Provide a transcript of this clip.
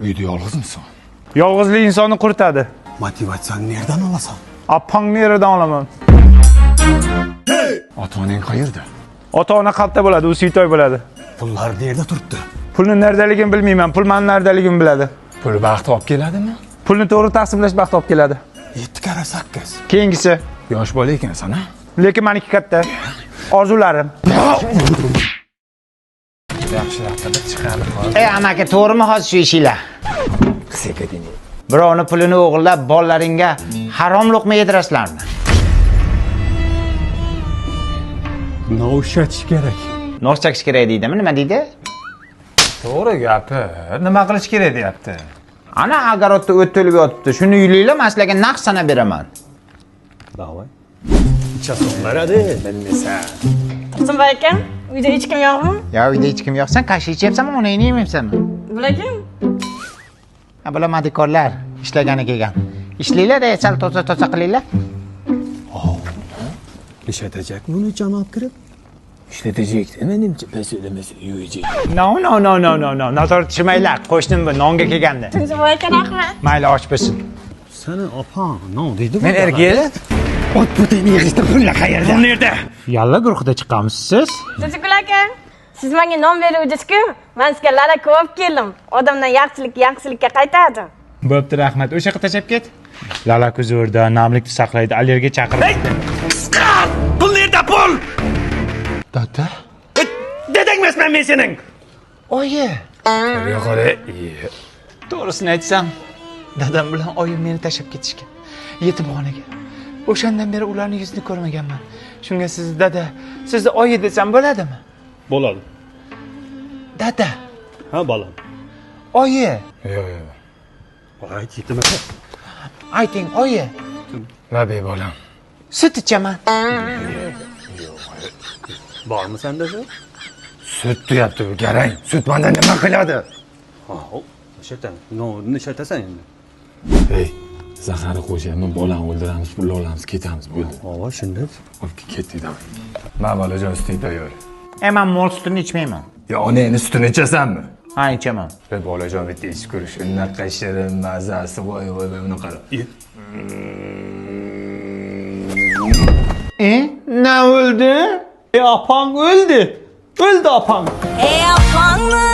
Uyda yolg'iz misin? Yolg'izlik insonni quritadi. Motivatsiyani nereden alasan? Appangni yeridan olaman. Ota-onang qayerda? Ota-ona qalbda bo'ladi, u suytoy bo'ladi. Pullar nerede turibdi? Pulni nerdaligini bilmayman, pul meni nerdaligini biladi. Pul baxt olib keladimi? Pulni to'g'ri taqsimlash baxt olib keladi. 7 kara 8. Keyingisi, Yosh bola ekansan, ha? lekin meniki katta. Orzularim. Yaxshilab qilib chiqarib qol. Ey amaki, to'g'rimi hozir shu ishinglar? Sekadini. Birovni pulini o'g'irlab, bolalaringga harom luqma yedirasizlarmi? Novshatish kerak. Nos chakish kerak deydimi? Nima deydi? To'g'ri gapi. Nima qilish kerak deyapti? Ana agarodda o't to'lib yotibdi. Shuni yulinglar, men sizlarga naq sanab beraman. Davay. Chasonlaradi, bilmaysan. Tursunboy aka, uyda hech kim yo'qmi? Ya uyda hech kim yo'qsan, qashsha ichyapsanmi, onangni yemayapsanmi? Bular kim? Ha, bular madikorlar, ishlagani kelgan. Ishlanglar, sal toza qilinglar. Ishlatajak buni janob kirib. İşletecek menimcha paso'lamasa yuyajak. No. Nazar tushmanglar. Qo'shnim bu nonga kelganda. Tursunboy aka, rahmat. Mayli, och bo'lsin. Seni opang no dedi. Men erga. Ot butini yig'ishda pullar qayerda? Bu yerda. Yalla guruhida chiqqanmisiz siz? Tursunboy aka, siz menga non beruvdingiz-ku, men sizga lala ko'p keldim. Odamdan yaxshilikka qaytadi. Bo'pti, rahmat. O'sha yoqqa tashab ket. Lala kuzurda, namlikni saqlaydi, allergiya chaqiradi. Pul nerede pul? Dada. Dedengmesmen men senin. Oyi. Yo'qore. To'g'risini aytsam, dadam bilan oyim meni tashab ketishgan. Yetimxonaga. O'shandan beri ularning yuzini ko'rmaganman. Shunga siz dada, sizni oyi desam bo'ladimi? Bo'ladi. Dada, Ha bolam. oyi. Yo'q. Voy ketdimi? Ayting, oyi. Labe bolam. Sut ichaman. Bormi senda shu? Sut deyapti bu garang. Sut mendan nima qiladi? Ha, o'shadan. No, ishlatasan endi. Ey, zahari qo'shyapman, bolani o'ldiramiz, pul olamiz, ketamiz, bo'ldi. Ha, shunday. Olib ket dedim. Men bolajon suting tayyor. Men mol sutini ichmayman. Ya onangni sutini ichasanmi? Ha, ichaman. Ey bolajon bitta ichib ko'rish. Unaqa shirin mazasi, voy buni qara. Ne öldü? Apang öldü. Öldü apang. Ey apangni